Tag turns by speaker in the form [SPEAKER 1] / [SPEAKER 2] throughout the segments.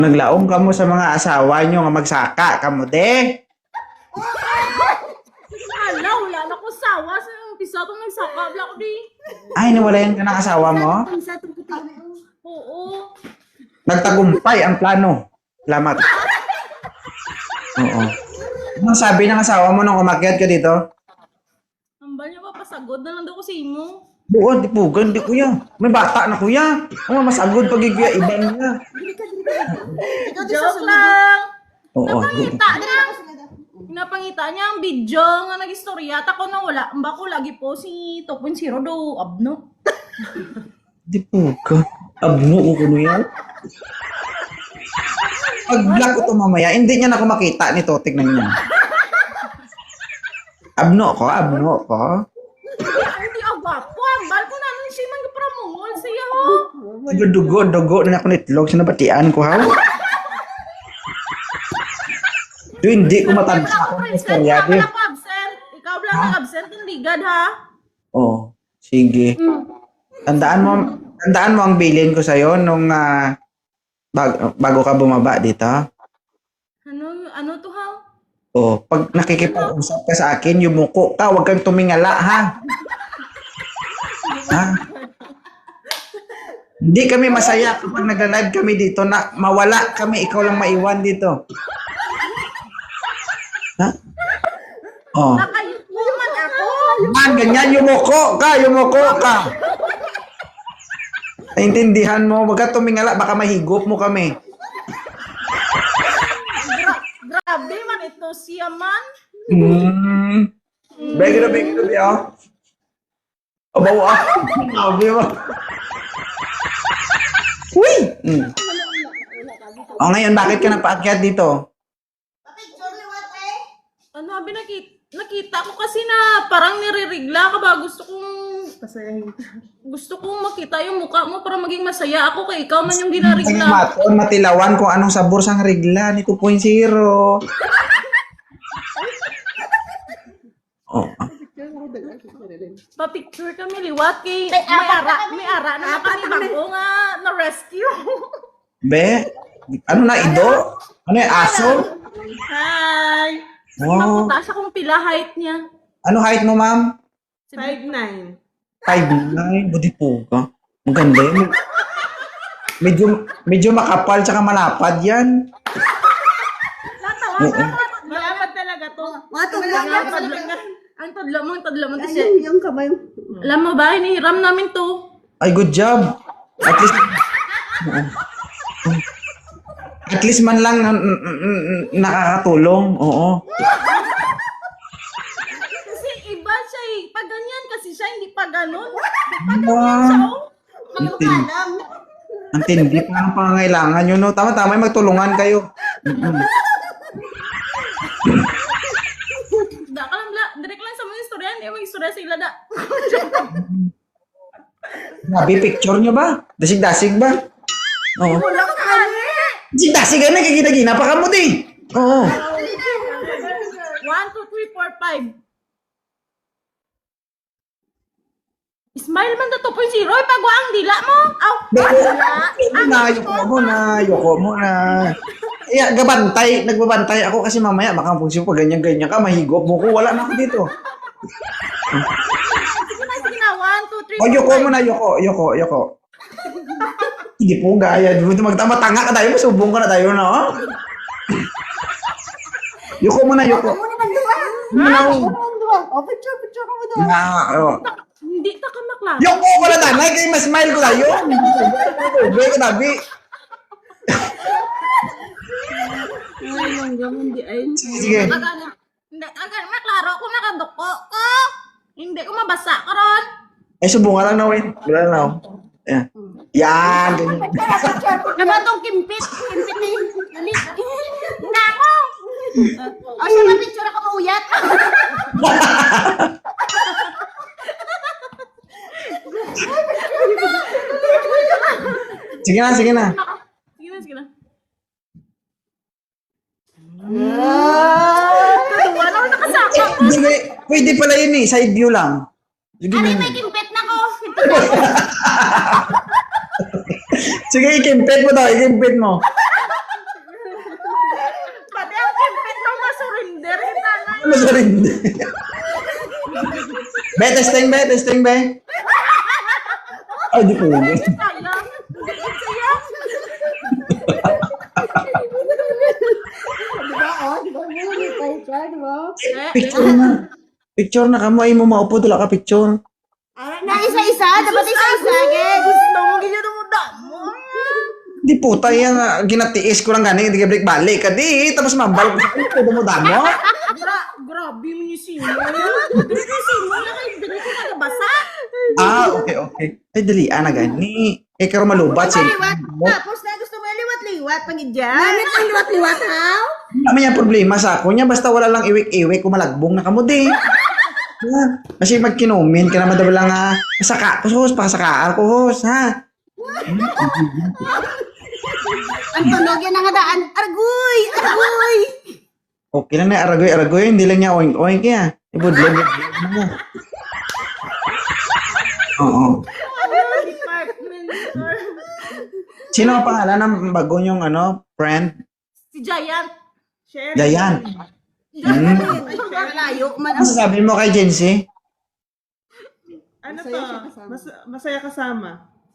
[SPEAKER 1] Naglaom ka mo sa mga asawa nyo nga magsaka ka mo, de.
[SPEAKER 2] Ala, wala na ko sawa sa umpisa itong nagsaka. Wala ko di.
[SPEAKER 1] Ay, nawalayan ka ng asawa mo?
[SPEAKER 2] Oo.
[SPEAKER 1] Nagtagumpay ang plano. Salamat. Oo. Anong sabi ng asawa mo nung umakyat ka dito?
[SPEAKER 2] Hambal niya pa, pasagod na lang daw ko sa imo.
[SPEAKER 1] Buwan, di pugan, di kuya. May bata na kuya. Ang masagod pag kuya, iba niya.
[SPEAKER 2] Joke lang.
[SPEAKER 1] Oo.
[SPEAKER 2] Napangita niya ang video nga nag-istorya. Tako na wala. Ang bako lagi po si 2.0 do abno.
[SPEAKER 1] Di puga. Abno ko kuno yan. Pag-vlog ko to mamaya, hindi niya na ako makita nito. Tignan niya. Abno ko.
[SPEAKER 2] Hindi ang gwapo. Ang bal ko namin siya man kapramungol siya ho.
[SPEAKER 1] Dugo na ako nitlog. Sinabatian ko, ha? Do, hindi ko matansa ako ng istorya, di.
[SPEAKER 2] Wala ko absent. Ikaw lang nag-absent ng ligad ha.
[SPEAKER 1] Oh, sige. Tandaan mo ang bilin ko sa'yo nung bago ka bumaba dito.
[SPEAKER 2] Ano to ha?
[SPEAKER 1] Oh, pag nakikipag-usap ka sa akin, yumuko ka, huwag kang tumingala, ha? Ha? Hindi kami masaya kapag nagla-live kami dito na mawala kami, ikaw lang maiwan dito. Ha? Oh.
[SPEAKER 2] Nakayuman ako.
[SPEAKER 1] Man, ganyan, yumuko ka. Naintindihan mo, wag ka tumingala, baka mahigop mo kami.
[SPEAKER 2] Grabe man ito siya man.
[SPEAKER 1] Begi, oh. Bawa. Grabe mo. Uy! O ngayon, bakit ka napaakyat dito?
[SPEAKER 2] Ano, abi nakita ko kasi na parang nirerigla ka ba? Gusto kong makita yung mukha mo para maging masaya ako kay ikaw man yung
[SPEAKER 1] Ang
[SPEAKER 2] ginarigla.
[SPEAKER 1] maton, matilawan kung anong sabor sang regla ni 2.0. Oh.
[SPEAKER 2] Pa-picture kami liwat kay may ara na kami bago nga na-rescue.
[SPEAKER 1] Be, ano na ido? Ano yung aso?
[SPEAKER 2] Hi!
[SPEAKER 1] Oh.
[SPEAKER 2] Nakuta siya kung pila height niya.
[SPEAKER 1] Ano height mo, ma'am?
[SPEAKER 2] 5'9".
[SPEAKER 1] 5'9". Budi po ka. Maganda yun. Medyo makapal tsaka malapad yan. Oo.
[SPEAKER 2] Malapad talaga to. Ang tadla mo to siya.
[SPEAKER 3] Yung kamay.
[SPEAKER 2] Alam mo ba, hinihiram namin to.
[SPEAKER 1] Ay, good job. At least man lang nakakatulong. Oo.
[SPEAKER 2] Kasi iba siya eh. Pag ganyan kasi siya, hindi pa ganun. Pag ganyan siya,
[SPEAKER 1] Ang tindi pa ang pangangailangan nyo, no? Tama-tama, magtulungan kayo.
[SPEAKER 2] Da ka lang, direct lang sa mga istorya, hindi mo istorya sila da.
[SPEAKER 1] Sabi, picture nyo ba? Dasig-dasig ba? Oo.
[SPEAKER 2] Wala ka kani!
[SPEAKER 1] Dasig-dasig ka na, kikita-gina pa ka mo, di. Oo.
[SPEAKER 2] 1, 2, 3, 4, 5. Smile man na 2.0, ipagawa ang dila mo. Aw,
[SPEAKER 1] Yoko mo na. Iya, nagbabantay ako kasi mamaya baka pag ganyan-ganyan ka, mahigop mo ko, wala na ako dito.
[SPEAKER 2] sige na, 1, 2, 3, 4,
[SPEAKER 1] O, yoko mo na, yoko. Hindi po, gaya. Magtama-tanga ka tayo, masubong ka na tayo, no? Yoko mo na, yoko.
[SPEAKER 3] Picture ka mo doon.
[SPEAKER 2] Hindi ta ka maklaro.
[SPEAKER 1] Yoko mo na, tanay, kayo mas-smile ko tayo. Gaya ko tabi.
[SPEAKER 2] Ay, langgam, hindi ay.
[SPEAKER 1] Sige.
[SPEAKER 2] Hindi, agad maklaro kung nakaduko ko. Hindi ko mabasa karon.
[SPEAKER 1] Ay, subungan lang na, wait. Wala na, Yan. Yan, ganyan.
[SPEAKER 2] Ano tong kimpit? Kimpit ni. Dali. Nako.
[SPEAKER 3] O siya na picture ako mauyat.
[SPEAKER 1] Sige na.
[SPEAKER 2] Sige na. Kaduwa na ako nakasaka.
[SPEAKER 1] Pwede pala yun eh, side view lang. Sige
[SPEAKER 2] Ano
[SPEAKER 1] na.
[SPEAKER 2] may kimpit na ko?
[SPEAKER 1] Sige, ikimpit mo daw, ikimpit mo. sa rin. Testing, be. Ay, di po.
[SPEAKER 2] Sayang. Sayang.
[SPEAKER 3] Diba, oh? Diba, muli tayo siya, diba?
[SPEAKER 1] Picture na kamo, ay mo maupo, dala ka picture.
[SPEAKER 3] Na isa-isa, dapat isa-isa, guys.
[SPEAKER 2] Gusto mo ganyan mo damo.
[SPEAKER 1] Di puta yan, ginatiis ko lang gani, hindi ka balik ka di, tapos mabalik ko sa kanya, mo damo.
[SPEAKER 2] Grabe mo yung sino. Grabe yung sino na kayo. Dali ko nagabasa.
[SPEAKER 1] Okay. Ay, dali, na gani. Eh, karo malubat siya.
[SPEAKER 3] Liwat. Tapos na gusto mo liwat-liwat, pangidyan. Namit ang liwat-liwat, ha?
[SPEAKER 1] Naman yung problema sa ako niya, basta wala lang iwik-iwik, kumalagbong na kamo di. Kasi magkinumin ka naman daw lang pasaka, kuhos, pasaka, kuhos, ha?
[SPEAKER 3] Ang tunog yan ang hadaan. Argoy! Argoy!
[SPEAKER 1] Okay lang na, aragoy, hindi lang niya oink-oink ya. Ibudlog. Oo.
[SPEAKER 2] Department store.
[SPEAKER 1] Sino ang pangalan ng bago niyong friend?
[SPEAKER 2] Si Giant. Share.
[SPEAKER 1] Dayan.
[SPEAKER 3] Malayo man
[SPEAKER 1] Ano sasabihin mo kay Jency?
[SPEAKER 4] Ano
[SPEAKER 3] Masaya
[SPEAKER 4] to?
[SPEAKER 3] siya kasama.
[SPEAKER 4] Masaya kasama.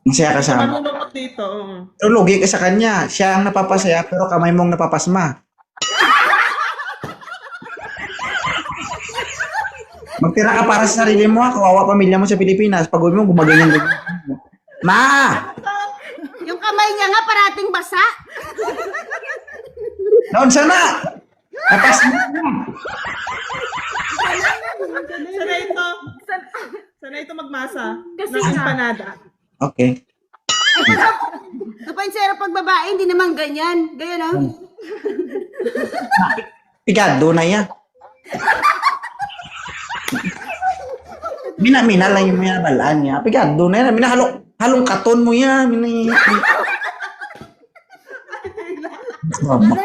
[SPEAKER 1] Masaya ka sa
[SPEAKER 4] Manunukot dito. Oo.
[SPEAKER 1] Pero lugi ka sa kanya. Siya ang napapasaya pero kamay mong napapasma. Magtira ka para sa sarili mo, kawawa pamilya mo sa Pilipinas. Pag uwi mo, gumaganyan din. Ma!
[SPEAKER 3] Yung kamay niya nga parating basa.
[SPEAKER 1] Noon sana! Napasma na.
[SPEAKER 4] Sana ito magmasa.
[SPEAKER 2] Kasi
[SPEAKER 4] ng
[SPEAKER 2] nga.
[SPEAKER 4] empanada.
[SPEAKER 1] Okay.
[SPEAKER 3] Kapag zero pag babae, hindi naman ganyan. Ganyan, oh.
[SPEAKER 1] Pigado na yan. Mina lang yung minabalaan niya. Pigado na yan. Halong katon mo yan.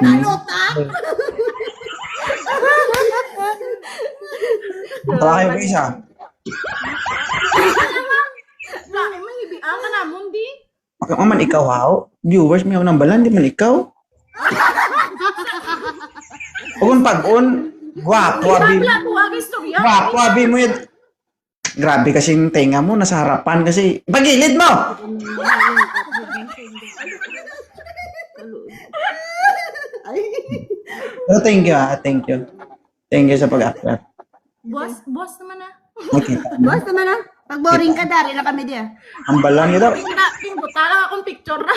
[SPEAKER 3] Nanota.
[SPEAKER 1] Tawa kayo guys ha.
[SPEAKER 2] Lain man hibiang ka na mundi.
[SPEAKER 1] Bakit man ikaw ha? Viewers may nang balan, di man ikaw. Kung pag-on, guwapo abi.
[SPEAKER 2] Wala ko ang istorya.
[SPEAKER 1] Guwapo abi mo yun. Grabe kasi yung tenga mo, nasa harapan kasi. Pagilid mo! Pero thank you ha, thank you. Thank you sa pag-upload.
[SPEAKER 2] Boss naman na.
[SPEAKER 1] Okay.
[SPEAKER 3] Boss naman, ah. Pag boring ka, dari lang kami diya.
[SPEAKER 1] Ang balan niyo daw.
[SPEAKER 2] Pinbuta lang akong picture na.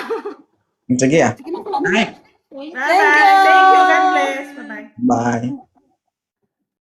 [SPEAKER 1] Sige ah.
[SPEAKER 3] Sige na pala.
[SPEAKER 1] Bye.
[SPEAKER 4] Bye-bye. Thank you. God bless. Bye-bye.
[SPEAKER 1] Bye.